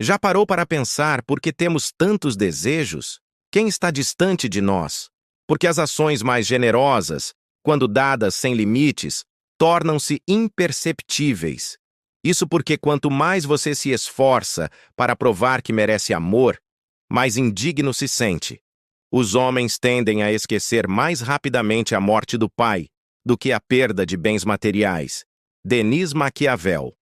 Já parou para pensar por que temos tantos desejos? Quem está distante de nós? Porque as ações mais generosas, quando dadas sem limites, tornam-se imperceptíveis. Isso porque quanto mais você se esforça para provar que merece amor, mais indigno se sente. Os homens tendem a esquecer mais rapidamente a morte do pai do que a perda de bens materiais. Denis Maquiavel.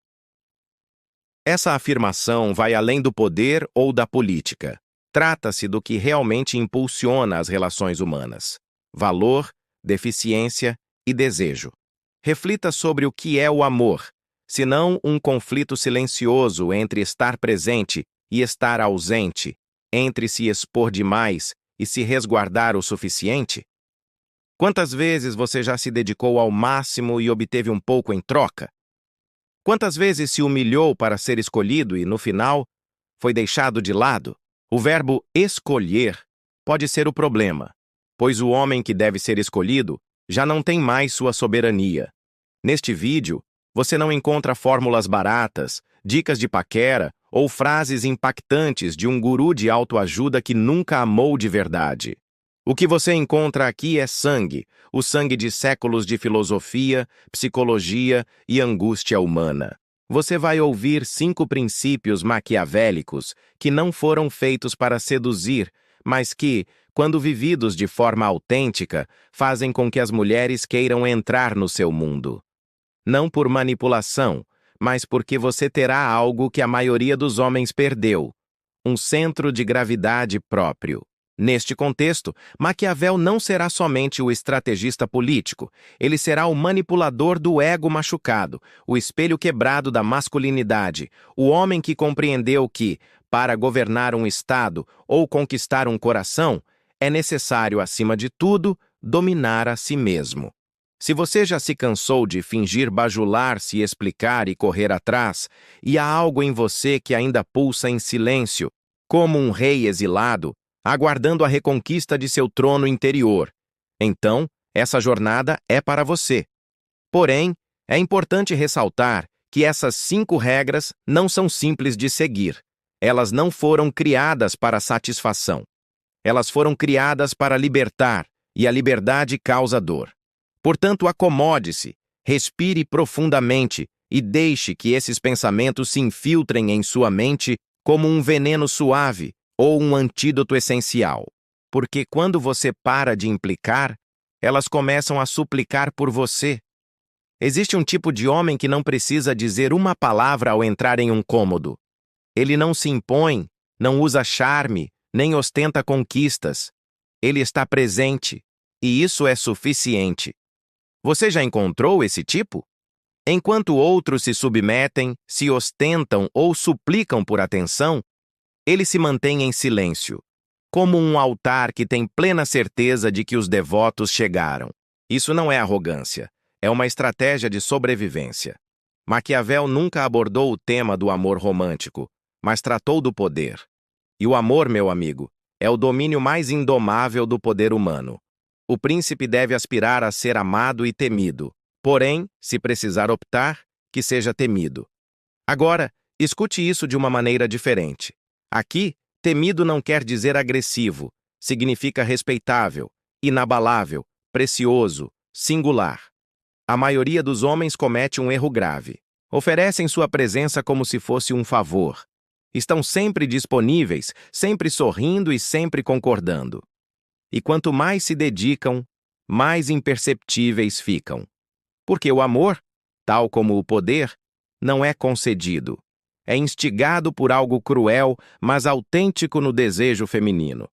Essa afirmação vai além do poder ou da política. Trata-se do que realmente impulsiona as relações humanas: valor, deficiência e desejo. Reflita sobre o que é o amor, senão um conflito silencioso entre estar presente e estar ausente, entre se expor demais e se resguardar o suficiente? Quantas vezes você já se dedicou ao máximo e obteve um pouco em troca? Quantas vezes se humilhou para ser escolhido e, no final, foi deixado de lado? O verbo escolher pode ser o problema, pois o homem que deve ser escolhido já não tem mais sua soberania. Neste vídeo, você não encontra fórmulas baratas, dicas de paquera ou frases impactantes de um guru de autoajuda que nunca amou de verdade. O que você encontra aqui é sangue, o sangue de séculos de filosofia, psicologia e angústia humana. Você vai ouvir 5 princípios maquiavélicos que não foram feitos para seduzir, mas que, quando vividos de forma autêntica, fazem com que as mulheres queiram entrar no seu mundo. Não por manipulação, mas porque você terá algo que a maioria dos homens perdeu: um centro de gravidade próprio. Neste contexto, Maquiavel não será somente o estrategista político, ele será o manipulador do ego machucado, o espelho quebrado da masculinidade, o homem que compreendeu que, para governar um estado ou conquistar um coração, é necessário, acima de tudo, dominar a si mesmo. Se você já se cansou de fingir bajular, se explicar e correr atrás, e há algo em você que ainda pulsa em silêncio, como um rei exilado, aguardando a reconquista de seu trono interior, então essa jornada é para você. Porém, é importante ressaltar que essas 5 regras não são simples de seguir. Elas não foram criadas para satisfação. Elas foram criadas para libertar, e a liberdade causa dor. Portanto, acomode-se, respire profundamente e deixe que esses pensamentos se infiltrem em sua mente como um veneno suave ou um antídoto essencial. Porque quando você para de implicar, elas começam a suplicar por você. Existe um tipo de homem que não precisa dizer uma palavra ao entrar em um cômodo. Ele não se impõe, não usa charme, nem ostenta conquistas. Ele está presente, e isso é suficiente. Você já encontrou esse tipo? Enquanto outros se submetem, se ostentam ou suplicam por atenção, ele se mantém em silêncio, como um altar que tem plena certeza de que os devotos chegaram. Isso não é arrogância, é uma estratégia de sobrevivência. Maquiavel nunca abordou o tema do amor romântico, mas tratou do poder. E o amor, meu amigo, é o domínio mais indomável do poder humano. O príncipe deve aspirar a ser amado e temido, porém, se precisar optar, que seja temido. Agora, escute isso de uma maneira diferente. Aqui, temido não quer dizer agressivo, significa respeitável, inabalável, precioso, singular. A maioria dos homens comete um erro grave. Oferecem sua presença como se fosse um favor. Estão sempre disponíveis, sempre sorrindo e sempre concordando. E quanto mais se dedicam, mais imperceptíveis ficam. Porque o amor, tal como o poder, não é concedido. É instigado por algo cruel, mas autêntico no desejo feminino.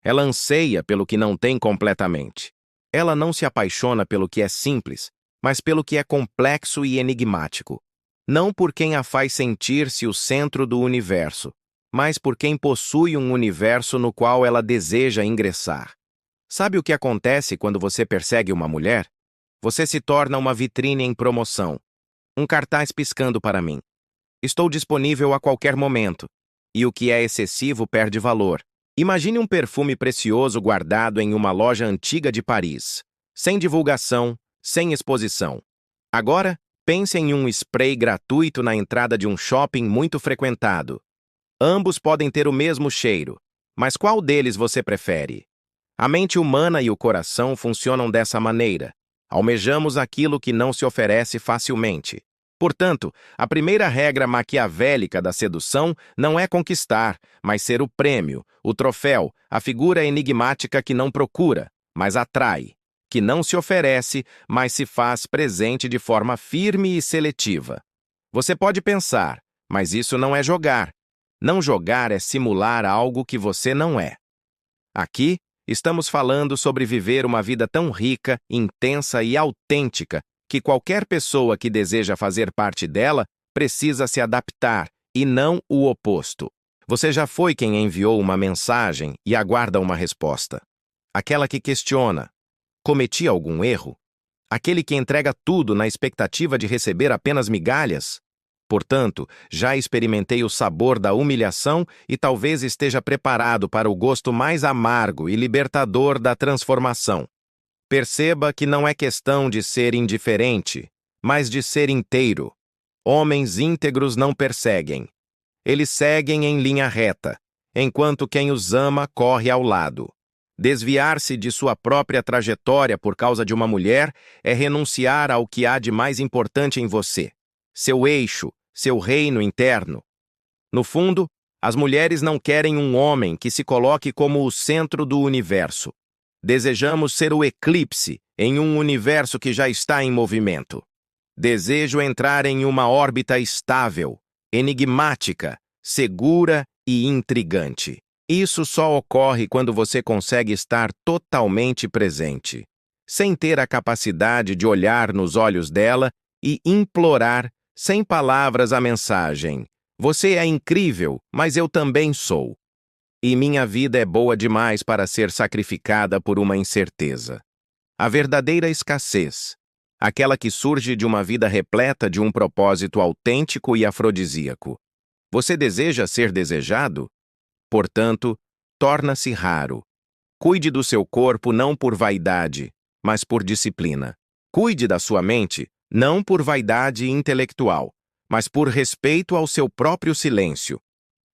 Ela anseia pelo que não tem completamente. Ela não se apaixona pelo que é simples, mas pelo que é complexo e enigmático. Não por quem a faz sentir-se o centro do universo, mas por quem possui um universo no qual ela deseja ingressar. Sabe o que acontece quando você persegue uma mulher? Você se torna uma vitrine em promoção. Um cartaz piscando para mim. Estou disponível a qualquer momento. E o que é excessivo perde valor. Imagine um perfume precioso guardado em uma loja antiga de Paris, sem divulgação, sem exposição. Agora, pense em um spray gratuito na entrada de um shopping muito frequentado. Ambos podem ter o mesmo cheiro, mas qual deles você prefere? A mente humana e o coração funcionam dessa maneira. Almejamos aquilo que não se oferece facilmente. Portanto, a primeira regra maquiavélica da sedução não é conquistar, mas ser o prêmio, o troféu, a figura enigmática que não procura, mas atrai, que não se oferece, mas se faz presente de forma firme e seletiva. Você pode pensar, mas isso não é jogar. Não jogar é simular algo que você não é. Aqui, estamos falando sobre viver uma vida tão rica, intensa e autêntica que qualquer pessoa que deseja fazer parte dela precisa se adaptar, e não o oposto. Você já foi quem enviou uma mensagem e aguarda uma resposta. Aquela que questiona: cometi algum erro? Aquele que entrega tudo na expectativa de receber apenas migalhas? Portanto, já experimentei o sabor da humilhação e talvez esteja preparado para o gosto mais amargo e libertador da transformação. Perceba que não é questão de ser indiferente, mas de ser inteiro. Homens íntegros não perseguem. Eles seguem em linha reta, enquanto quem os ama corre ao lado. Desviar-se de sua própria trajetória por causa de uma mulher é renunciar ao que há de mais importante em você: seu eixo, seu reino interno. No fundo, as mulheres não querem um homem que se coloque como o centro do universo. Desejamos ser o eclipse em um universo que já está em movimento. Desejo entrar em uma órbita estável, enigmática, segura e intrigante. Isso só ocorre quando você consegue estar totalmente presente, sem ter a capacidade de olhar nos olhos dela e implorar, sem palavras, a mensagem: você é incrível, mas eu também sou. E minha vida é boa demais para ser sacrificada por uma incerteza. A verdadeira escassez, aquela que surge de uma vida repleta de um propósito autêntico e afrodisíaco. Você deseja ser desejado? Portanto, torna-se raro. Cuide do seu corpo não por vaidade, mas por disciplina. Cuide da sua mente não por vaidade intelectual, mas por respeito ao seu próprio silêncio.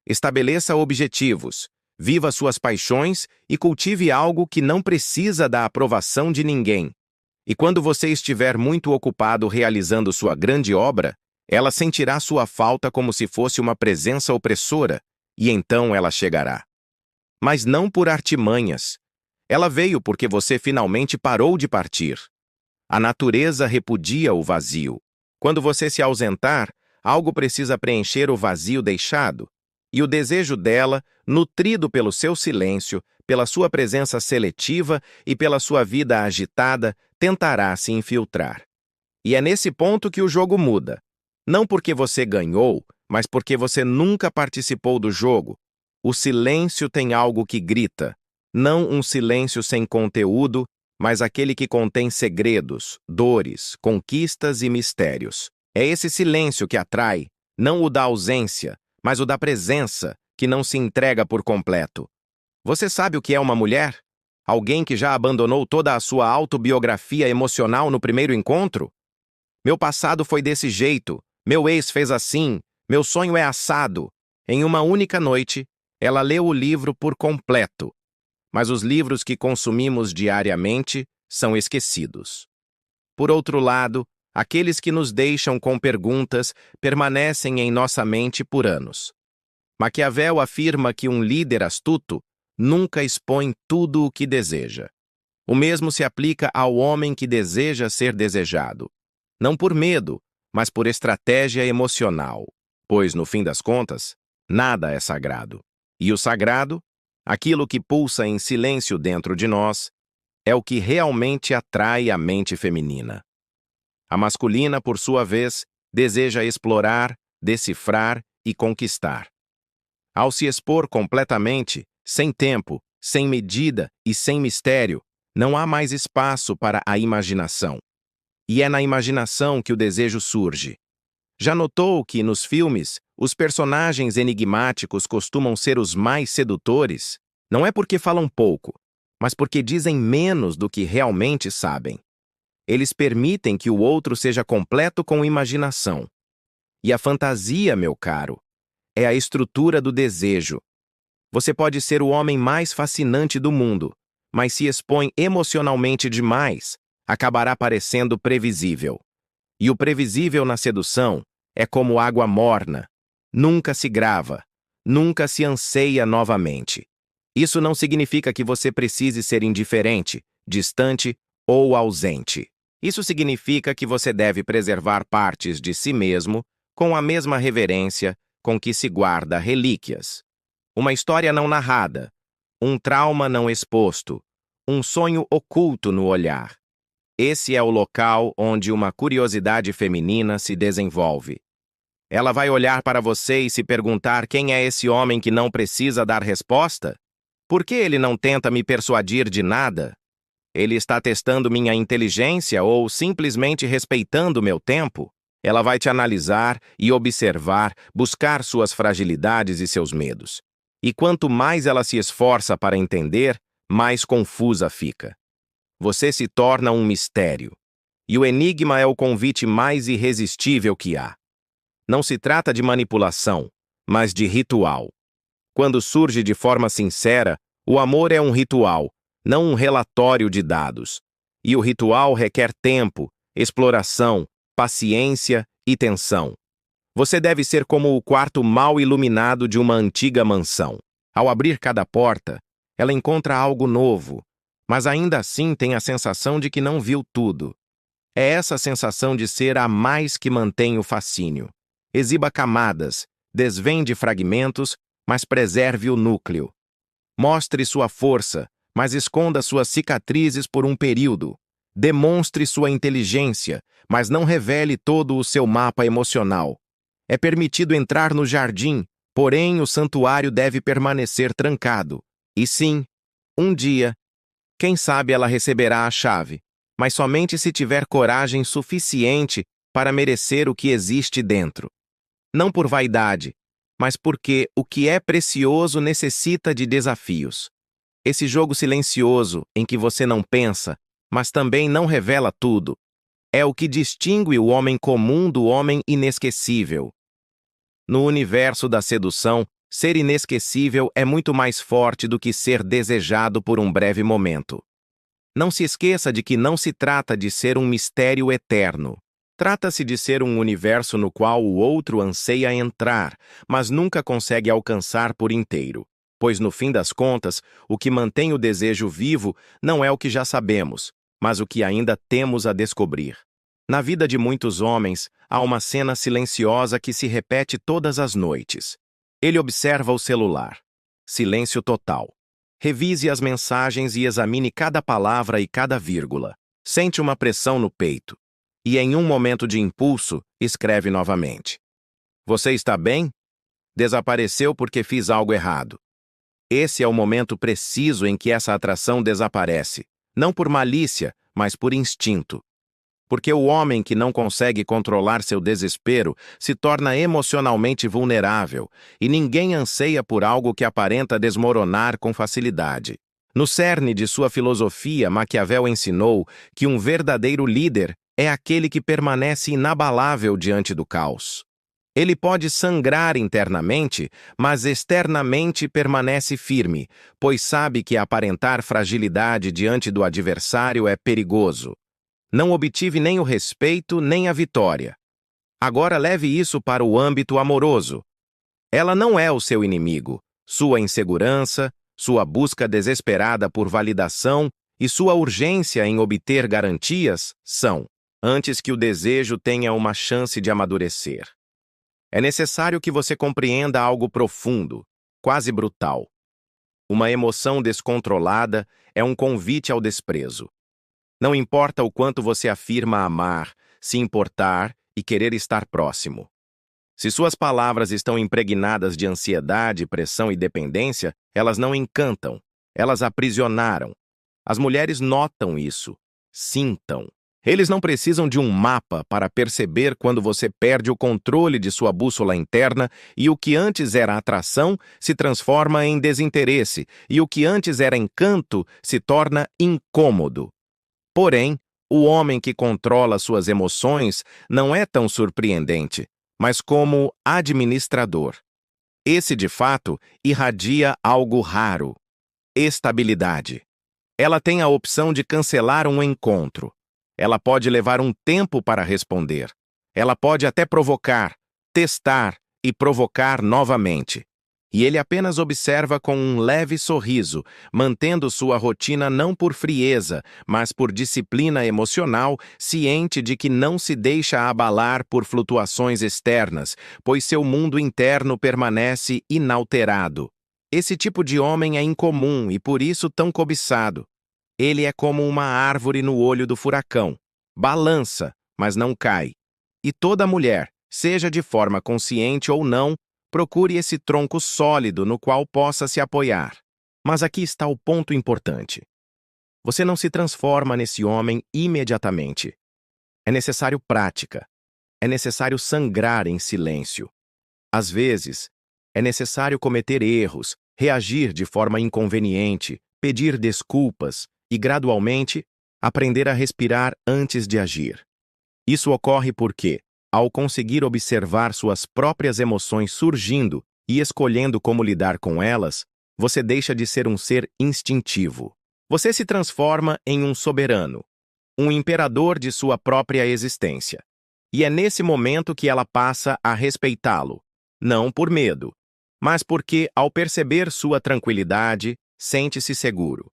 Estabeleça objetivos, viva suas paixões e cultive algo que não precisa da aprovação de ninguém. E quando você estiver muito ocupado realizando sua grande obra, ela sentirá sua falta como se fosse uma presença opressora, e então ela chegará. Mas não por artimanhas. Ela veio porque você finalmente parou de partir. A natureza repudia o vazio. Quando você se ausentar, algo precisa preencher o vazio deixado, e o desejo dela, nutrido pelo seu silêncio, pela sua presença seletiva e pela sua vida agitada, tentará se infiltrar. E é nesse ponto que o jogo muda. Não porque você ganhou, mas porque você nunca participou do jogo. O silêncio tem algo que grita, não um silêncio sem conteúdo, mas aquele que contém segredos, dores, conquistas e mistérios. É esse silêncio que atrai, não o da ausência, mas o da presença, que não se entrega por completo. Você sabe o que é uma mulher? Alguém que já abandonou toda a sua autobiografia emocional no primeiro encontro? Meu passado foi desse jeito, meu ex fez assim, meu sonho é assado. Em uma única noite, ela leu o livro por completo. Mas os livros que consumimos diariamente são esquecidos. Por outro lado, aqueles que nos deixam com perguntas permanecem em nossa mente por anos. Maquiavel afirma que um líder astuto nunca expõe tudo o que deseja. O mesmo se aplica ao homem que deseja ser desejado. Não por medo, mas por estratégia emocional. Pois, no fim das contas, nada é sagrado. E o sagrado, aquilo que pulsa em silêncio dentro de nós, é o que realmente atrai a mente feminina. A masculina, por sua vez, deseja explorar, decifrar e conquistar. Ao se expor completamente, sem tempo, sem medida e sem mistério, não há mais espaço para a imaginação. E é na imaginação que o desejo surge. Já notou que, nos filmes, os personagens enigmáticos costumam ser os mais sedutores? Não é porque falam pouco, mas porque dizem menos do que realmente sabem. Eles permitem que o outro seja completo com imaginação. E a fantasia, meu caro, é a estrutura do desejo. Você pode ser o homem mais fascinante do mundo, mas se expõe emocionalmente demais, acabará parecendo previsível. E o previsível na sedução é como água morna. Nunca se grava, nunca se anseia novamente. Isso não significa que você precise ser indiferente, distante ou ausente. Isso significa que você deve preservar partes de si mesmo com a mesma reverência com que se guarda relíquias. Uma história não narrada, um trauma não exposto, um sonho oculto no olhar. Esse é o local onde uma curiosidade feminina se desenvolve. Ela vai olhar para você e se perguntar quem é esse homem que não precisa dar resposta? Por que ele não tenta me persuadir de nada? Ele está testando minha inteligência ou simplesmente respeitando meu tempo? Ela vai te analisar e observar, buscar suas fragilidades e seus medos. E quanto mais ela se esforça para entender, mais confusa fica. Você se torna um mistério. E o enigma é o convite mais irresistível que há. Não se trata de manipulação, mas de ritual. Quando surge de forma sincera, o amor é um ritual, não um relatório de dados. E o ritual requer tempo, exploração, paciência e tensão. Você deve ser como o quarto mal iluminado de uma antiga mansão. Ao abrir cada porta, ela encontra algo novo, mas ainda assim tem a sensação de que não viu tudo. É essa sensação de ser a mais que mantém o fascínio. Exiba camadas, desvende fragmentos, mas preserve o núcleo. Mostre sua força, mas esconda suas cicatrizes por um período. Demonstre sua inteligência, mas não revele todo o seu mapa emocional. É permitido entrar no jardim, porém o santuário deve permanecer trancado. E sim, um dia, quem sabe ela receberá a chave, mas somente se tiver coragem suficiente para merecer o que existe dentro. Não por vaidade, mas porque o que é precioso necessita de desafios. Esse jogo silencioso em que você não pensa, mas também não revela tudo, é o que distingue o homem comum do homem inesquecível. No universo da sedução, ser inesquecível é muito mais forte do que ser desejado por um breve momento. Não se esqueça de que não se trata de ser um mistério eterno. Trata-se de ser um universo no qual o outro anseia entrar, mas nunca consegue alcançar por inteiro. Pois, no fim das contas, o que mantém o desejo vivo não é o que já sabemos, mas o que ainda temos a descobrir. Na vida de muitos homens, há uma cena silenciosa que se repete todas as noites. Ele observa o celular. Silêncio total. Revise as mensagens e examine cada palavra e cada vírgula. Sente uma pressão no peito. E, em um momento de impulso, escreve novamente. Você está bem? Desapareceu porque fiz algo errado. Esse é o momento preciso em que essa atração desaparece, não por malícia, mas por instinto. Porque o homem que não consegue controlar seu desespero se torna emocionalmente vulnerável, e ninguém anseia por algo que aparenta desmoronar com facilidade. No cerne de sua filosofia, Maquiavel ensinou que um verdadeiro líder é aquele que permanece inabalável diante do caos. Ele pode sangrar internamente, mas externamente permanece firme, pois sabe que aparentar fragilidade diante do adversário é perigoso. Não obtive nem o respeito nem a vitória. Agora leve isso para o âmbito amoroso. Ela não é o seu inimigo. Sua insegurança, sua busca desesperada por validação e sua urgência em obter garantias são, antes que o desejo tenha uma chance de amadurecer. É necessário que você compreenda algo profundo, quase brutal. Uma emoção descontrolada é um convite ao desprezo. Não importa o quanto você afirma amar, se importar e querer estar próximo. Se suas palavras estão impregnadas de ansiedade, pressão e dependência, elas não encantam, elas aprisionaram. As mulheres notam isso, sintam. Eles não precisam de um mapa para perceber quando você perde o controle de sua bússola interna e o que antes era atração se transforma em desinteresse e o que antes era encanto se torna incômodo. Porém, o homem que controla suas emoções não é tão surpreendente, mas como administrador. Esse, de fato, irradia algo raro: estabilidade. Ela tem a opção de cancelar um encontro. Ela pode levar um tempo para responder. Ela pode até provocar, testar e provocar novamente. E ele apenas observa com um leve sorriso, mantendo sua rotina não por frieza, mas por disciplina emocional, ciente de que não se deixa abalar por flutuações externas, pois seu mundo interno permanece inalterado. Esse tipo de homem é incomum e por isso tão cobiçado. Ele é como uma árvore no olho do furacão. Balança, mas não cai. E toda mulher, seja de forma consciente ou não, procure esse tronco sólido no qual possa se apoiar. Mas aqui está o ponto importante. Você não se transforma nesse homem imediatamente. É necessário prática. É necessário sangrar em silêncio. Às vezes, é necessário cometer erros, reagir de forma inconveniente, pedir desculpas e, gradualmente, aprender a respirar antes de agir. Isso ocorre porque, ao conseguir observar suas próprias emoções surgindo e escolhendo como lidar com elas, você deixa de ser um ser instintivo. Você se transforma em um soberano, um imperador de sua própria existência. E é nesse momento que ela passa a respeitá-lo, não por medo, mas porque, ao perceber sua tranquilidade, sente-se seguro.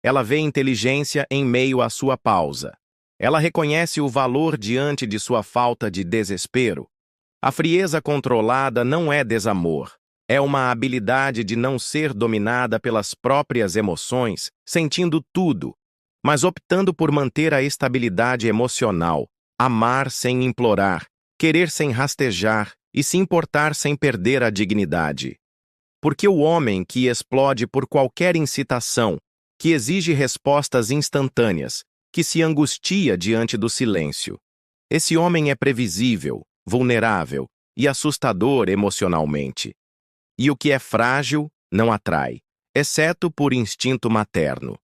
Ela vê inteligência em meio à sua pausa. Ela reconhece o valor diante de sua falta de desespero. A frieza controlada não é desamor. É uma habilidade de não ser dominada pelas próprias emoções, sentindo tudo, mas optando por manter a estabilidade emocional, amar sem implorar, querer sem rastejar e se importar sem perder a dignidade. Porque o homem que explode por qualquer incitação, que exige respostas instantâneas, que se angustia diante do silêncio. Esse homem é previsível, vulnerável e assustador emocionalmente. E o que é frágil não atrai, exceto por instinto materno.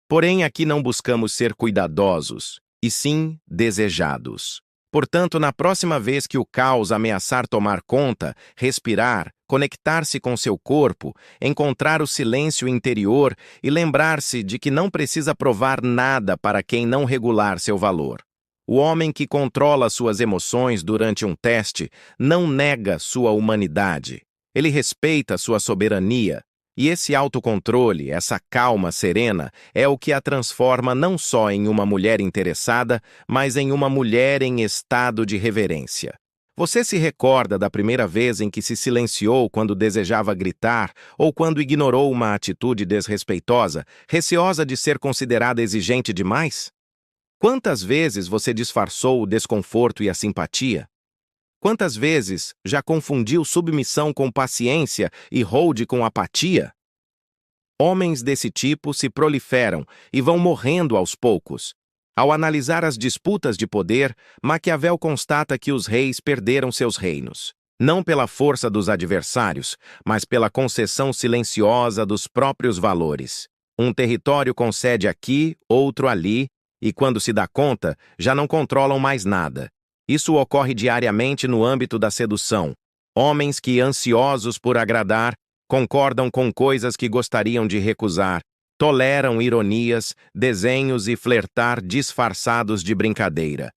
Porém, aqui não buscamos ser cuidadosos, e sim desejados. Portanto, na próxima vez que o caos ameaçar tomar conta, respirar, conectar-se com seu corpo, encontrar o silêncio interior e lembrar-se de que não precisa provar nada para quem não regular seu valor. O homem que controla suas emoções durante um teste não nega sua humanidade. Ele respeita sua soberania. E esse autocontrole, essa calma serena, é o que a transforma não só em uma mulher interessada, mas em uma mulher em estado de reverência. Você se recorda da primeira vez em que se silenciou quando desejava gritar ou quando ignorou uma atitude desrespeitosa, receosa de ser considerada exigente demais? Quantas vezes você disfarçou o desconforto e a simpatia? Quantas vezes já confundiu submissão com paciência e hold com apatia? Homens desse tipo se proliferam e vão morrendo aos poucos. Ao analisar as disputas de poder, Maquiavel constata que os reis perderam seus reinos, não pela força dos adversários, mas pela concessão silenciosa dos próprios valores. Um território concede aqui, outro ali, e quando se dá conta, já não controlam mais nada. Isso ocorre diariamente no âmbito da sedução. Homens que, ansiosos por agradar, concordam com coisas que gostariam de recusar, toleram ironias, desenhos e flertar disfarçados de brincadeira.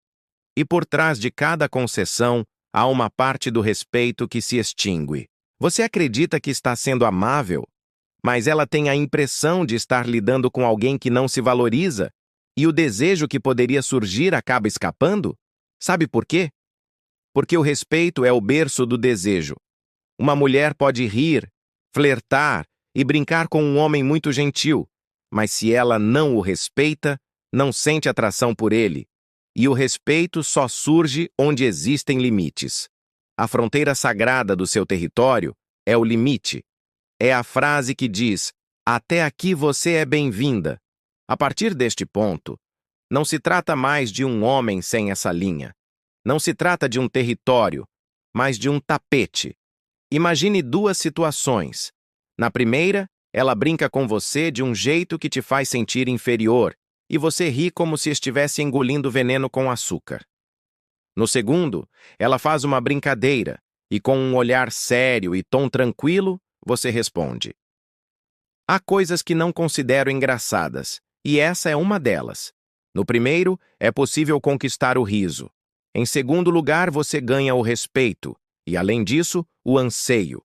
E por trás de cada concessão, há uma parte do respeito que se extingue. Você acredita que está sendo amável, mas ela tem a impressão de estar lidando com alguém que não se valoriza, e o desejo que poderia surgir acaba escapando? Sabe por quê? Porque o respeito é o berço do desejo. Uma mulher pode rir, flertar e brincar com um homem muito gentil, mas se ela não o respeita, não sente atração por ele. E o respeito só surge onde existem limites. A fronteira sagrada do seu território é o limite. É a frase que diz: "Até aqui você é bem-vinda." A partir deste ponto, não se trata mais de um homem sem essa linha. Não se trata de um território, mas de um tapete. Imagine duas situações. Na primeira, ela brinca com você de um jeito que te faz sentir inferior, e você ri como se estivesse engolindo veneno com açúcar. No segundo, ela faz uma brincadeira, E com um olhar sério e tom tranquilo, você responde: há coisas que não considero engraçadas, e essa é uma delas. No primeiro, é possível conquistar o riso. Em segundo lugar, você ganha o respeito, e além disso, o anseio.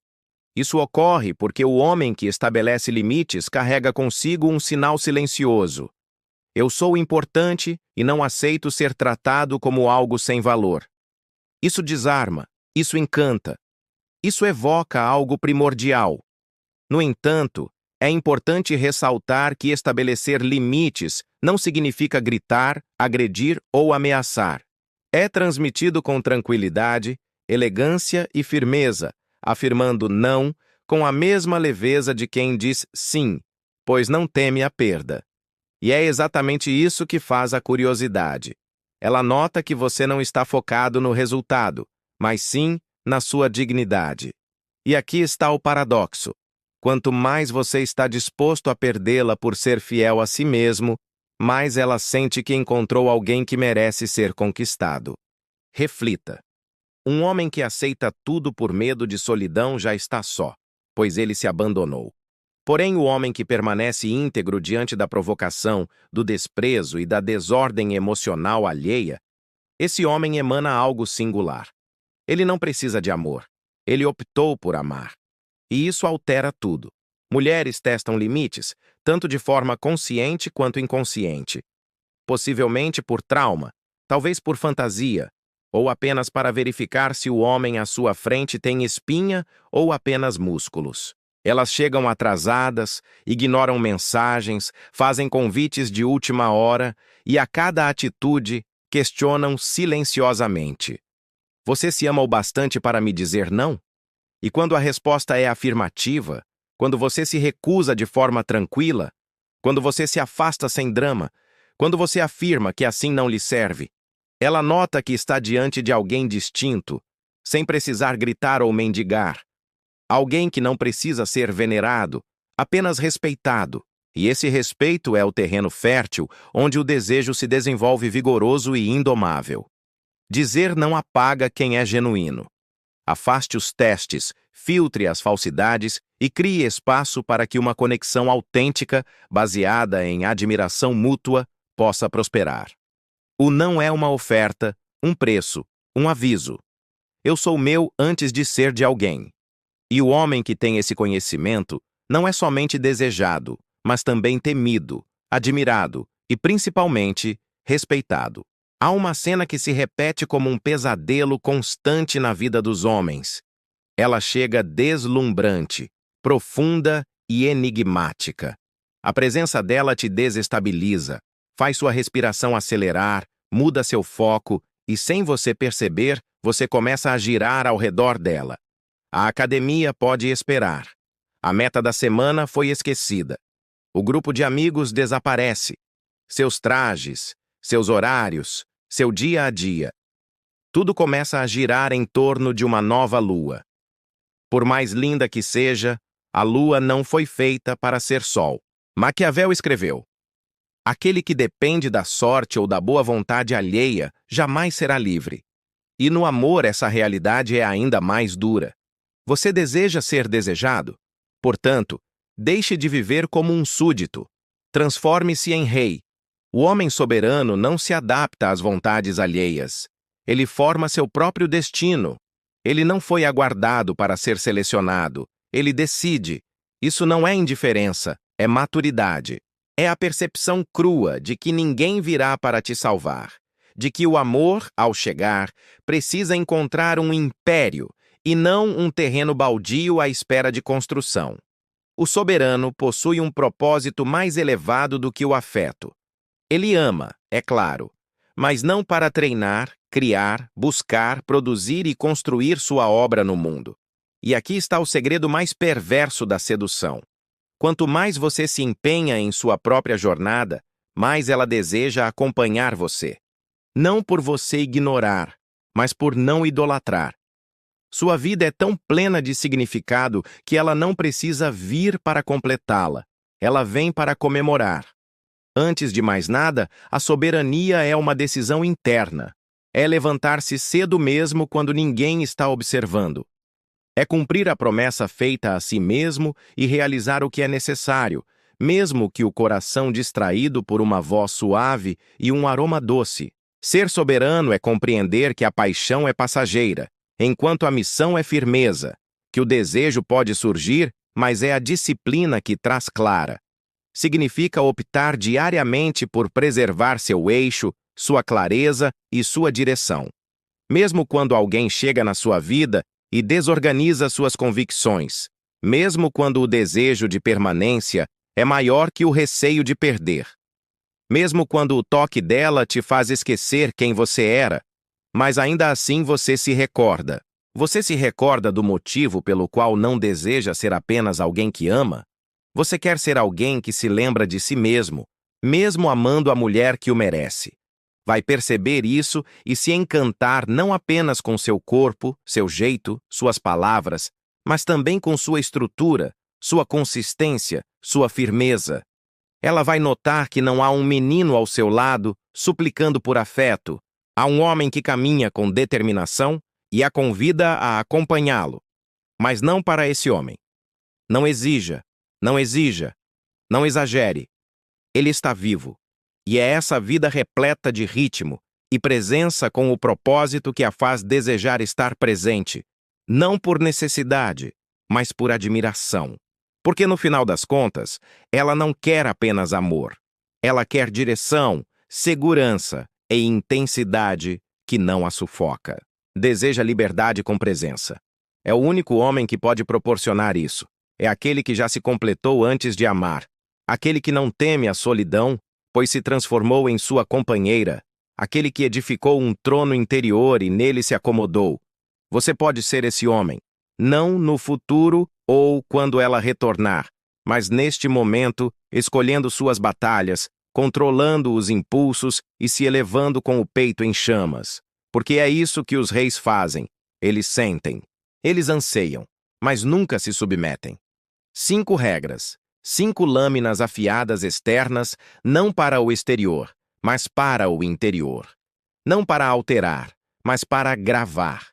Isso ocorre porque o homem que estabelece limites carrega consigo um sinal silencioso. Eu sou importante e não aceito ser tratado como algo sem valor. Isso desarma, isso encanta, isso evoca algo primordial. No entanto, é importante ressaltar que estabelecer limites não significa gritar, agredir ou ameaçar. É transmitido com tranquilidade, elegância e firmeza, afirmando não com a mesma leveza de quem diz sim, pois não teme a perda. E é exatamente isso que faz a curiosidade. Ela nota que você não está focado no resultado, mas sim na sua dignidade. E aqui está o paradoxo. Quanto mais você está disposto a perdê-la por ser fiel a si mesmo, mais ela sente que encontrou alguém que merece ser conquistado. Reflita. Um homem que aceita tudo por medo de solidão já está só, pois ele se abandonou. Porém, o homem que permanece íntegro diante da provocação, do desprezo e da desordem emocional alheia, esse homem emana algo singular. Ele não precisa de amor. Ele optou por amar. E isso altera tudo. Mulheres testam limites, tanto de forma consciente quanto inconsciente. Possivelmente por trauma, talvez por fantasia, ou apenas para verificar se o homem à sua frente tem espinha ou apenas músculos. Elas chegam atrasadas, ignoram mensagens, fazem convites de última hora e, a cada atitude, questionam silenciosamente: você se ama o bastante para me dizer não? E quando a resposta é afirmativa, quando você se recusa de forma tranquila, quando você se afasta sem drama, quando você afirma que assim não lhe serve, ela nota que está diante de alguém distinto, sem precisar gritar ou mendigar. Alguém que não precisa ser venerado, apenas respeitado. E esse respeito é o terreno fértil onde o desejo se desenvolve vigoroso e indomável. Dizer não apaga quem é genuíno. Afaste os testes, filtre as falsidades e crie espaço para que uma conexão autêntica, baseada em admiração mútua, possa prosperar. O não é uma oferta, um preço, um aviso. Eu sou meu antes de ser de alguém. E o homem que tem esse conhecimento não é somente desejado, mas também temido, admirado e, principalmente, respeitado. Há uma cena que se repete como um pesadelo constante na vida dos homens. Ela chega deslumbrante, profunda e enigmática. A presença dela te desestabiliza, faz sua respiração acelerar, muda seu foco e, sem você perceber, você começa a girar ao redor dela. A academia pode esperar. A meta da semana foi esquecida. O grupo de amigos desaparece. Seus trajes, seus horários, seu dia a dia. Tudo começa a girar em torno de uma nova lua. Por mais linda que seja, a lua não foi feita para ser sol. Maquiavel escreveu: aquele que depende da sorte ou da boa vontade alheia jamais será livre. E no amor essa realidade é ainda mais dura. Você deseja ser desejado? Portanto, deixe de viver como um súdito. Transforme-se em rei. O homem soberano não se adapta às vontades alheias. Ele forma seu próprio destino. Ele não foi aguardado para ser selecionado. Ele decide. Isso não é indiferença, é maturidade. É a percepção crua de que ninguém virá para te salvar. De que o amor, ao chegar, precisa encontrar um império e não um terreno baldio à espera de construção. O soberano possui um propósito mais elevado do que o afeto. Ele ama, é claro, mas não para treinar, criar, buscar, produzir e construir sua obra no mundo. E aqui está o segredo mais perverso da sedução. Quanto mais você se empenha em sua própria jornada, mais ela deseja acompanhar você. Não por você ignorar, mas por não idolatrar. Sua vida é tão plena de significado que ela não precisa vir para completá-la. Ela vem para comemorar. Antes de mais nada, a soberania é uma decisão interna. É levantar-se cedo mesmo quando ninguém está observando. É cumprir a promessa feita a si mesmo e realizar o que é necessário, mesmo que o coração distraído por uma voz suave e um aroma doce. Ser soberano é compreender que a paixão é passageira, enquanto a missão é firmeza, que o desejo pode surgir, mas é a disciplina que traz clara. Significa optar diariamente por preservar seu eixo, sua clareza e sua direção. Mesmo quando alguém chega na sua vida e desorganiza suas convicções, mesmo quando o desejo de permanência é maior que o receio de perder, mesmo quando o toque dela te faz esquecer quem você era, mas ainda assim você se recorda. Você se recorda do motivo pelo qual não deseja ser apenas alguém que ama? Você quer ser alguém que se lembra de si mesmo, mesmo amando a mulher que o merece. Vai perceber isso e se encantar não apenas com seu corpo, seu jeito, suas palavras, mas também com sua estrutura, sua consistência, sua firmeza. Ela vai notar que não há um menino ao seu lado, suplicando por afeto. Há um homem que caminha com determinação e a convida a acompanhá-lo. Mas não para esse homem. Não exija, não exija, não exagere. Ele está vivo. E é essa vida repleta de ritmo e presença com o propósito que a faz desejar estar presente, não por necessidade, mas por admiração. Porque no final das contas, ela não quer apenas amor. Ela quer direção, segurança e intensidade que não a sufoca. Deseja liberdade com presença. É o único homem que pode proporcionar isso. É aquele que já se completou antes de amar. Aquele que não teme a solidão, pois se transformou em sua companheira. Aquele que edificou um trono interior e nele se acomodou. Você pode ser esse homem. Não no futuro ou quando ela retornar, mas neste momento, escolhendo suas batalhas, controlando os impulsos e se elevando com o peito em chamas. Porque é isso que os reis fazem. Eles sentem. Eles anseiam, mas nunca se submetem. 5 regras. 5 lâminas afiadas externas, não para o exterior, mas para o interior. Não para alterar, mas para gravar.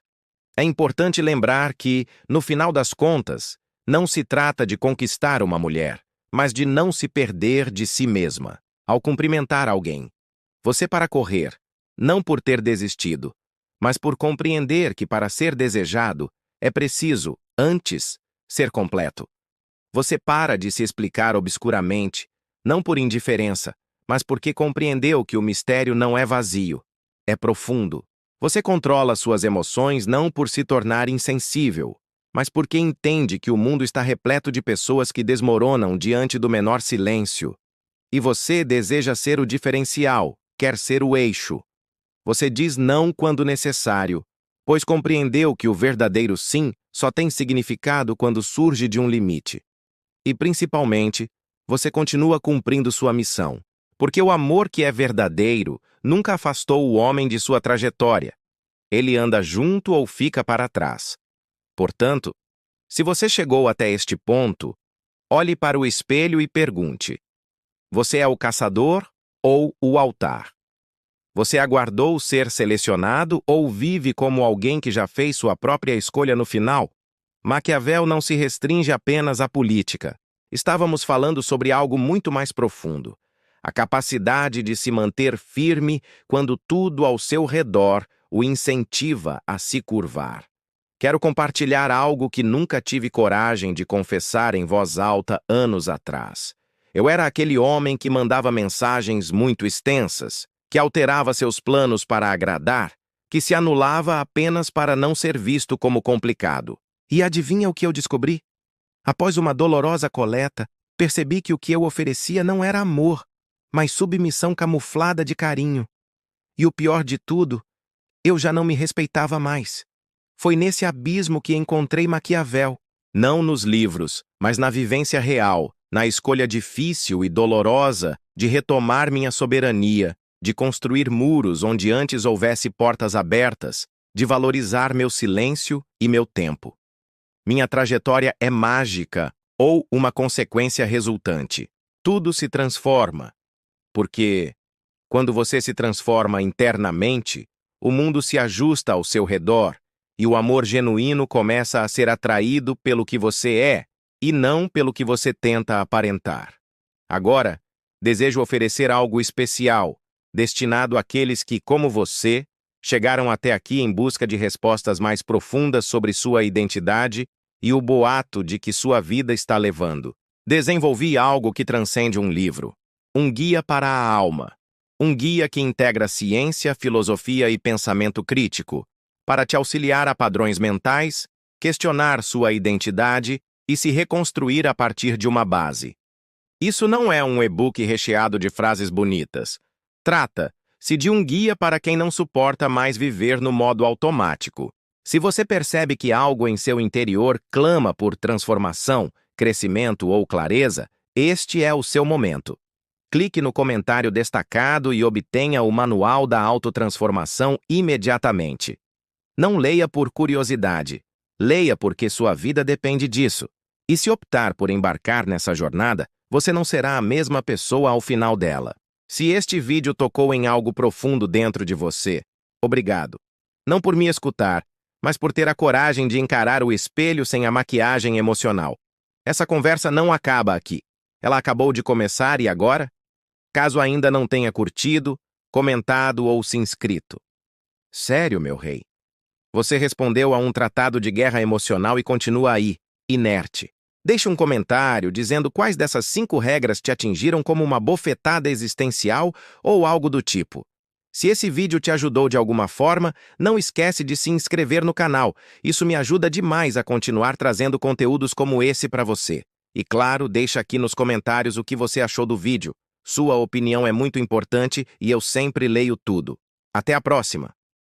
É importante lembrar que, no final das contas, não se trata de conquistar uma mulher, mas de não se perder de si mesma, ao cumprimentar alguém. Você para correr, não por ter desistido, mas por compreender que para ser desejado, é preciso, antes, ser completo. Você para de se explicar obscuramente, não por indiferença, mas porque compreendeu que o mistério não é vazio, é profundo. Você controla suas emoções não por se tornar insensível, mas porque entende que o mundo está repleto de pessoas que desmoronam diante do menor silêncio. E você deseja ser o diferencial, quer ser o eixo. Você diz não quando necessário, pois compreendeu que o verdadeiro sim só tem significado quando surge de um limite. E, principalmente, você continua cumprindo sua missão, porque o amor que é verdadeiro nunca afastou o homem de sua trajetória. Ele anda junto ou fica para trás. Portanto, se você chegou até este ponto, olhe para o espelho e pergunte: você é o caçador ou o altar? Você aguardou ser selecionado ou vive como alguém que já fez sua própria escolha no final? Maquiavel não se restringe apenas à política. Estávamos falando sobre algo muito mais profundo. A capacidade de se manter firme quando tudo ao seu redor o incentiva a se curvar. Quero compartilhar algo que nunca tive coragem de confessar em voz alta anos atrás. Eu era aquele homem que mandava mensagens muito extensas, que alterava seus planos para agradar, que se anulava apenas para não ser visto como complicado. E adivinha o que eu descobri? Após uma dolorosa coleta, percebi que o que eu oferecia não era amor, mas submissão camuflada de carinho. E o pior de tudo, eu já não me respeitava mais. Foi nesse abismo que encontrei Maquiavel. Não nos livros, mas na vivência real, na escolha difícil e dolorosa de retomar minha soberania, de construir muros onde antes houvesse portas abertas, de valorizar meu silêncio e meu tempo. Minha trajetória é mágica ou uma consequência resultante. Tudo se transforma, porque, quando você se transforma internamente, o mundo se ajusta ao seu redor e o amor genuíno começa a ser atraído pelo que você é e não pelo que você tenta aparentar. Agora, desejo oferecer algo especial, destinado àqueles que, como você, chegaram até aqui em busca de respostas mais profundas sobre sua identidade e o boato de que sua vida está levando. Desenvolvi algo que transcende um livro. Um guia para a alma. Um guia que integra ciência, filosofia e pensamento crítico, para te auxiliar a padrões mentais, questionar sua identidade e se reconstruir a partir de uma base. Isso não é um e-book recheado de frases bonitas. Trata-se de um guia para quem não suporta mais viver no modo automático. Se você percebe que algo em seu interior clama por transformação, crescimento ou clareza, este é o seu momento. Clique no comentário destacado e obtenha o Manual da Autotransformação imediatamente. Não leia por curiosidade. Leia porque sua vida depende disso. E se optar por embarcar nessa jornada, você não será a mesma pessoa ao final dela. Se este vídeo tocou em algo profundo dentro de você, obrigado. Não por me escutar, mas por ter a coragem de encarar o espelho sem a maquiagem emocional. Essa conversa não acaba aqui. Ela acabou de começar e agora? Caso ainda não tenha curtido, comentado ou se inscrito. Sério, meu rei. Você respondeu a um tratado de guerra emocional e continua aí, inerte. Deixe um comentário dizendo quais dessas 5 regras te atingiram como uma bofetada existencial ou algo do tipo. Se esse vídeo te ajudou de alguma forma, não esquece de se inscrever no canal. Isso me ajuda demais a continuar trazendo conteúdos como esse para você. E claro, deixa aqui nos comentários o que você achou do vídeo. Sua opinião é muito importante e eu sempre leio tudo. Até a próxima!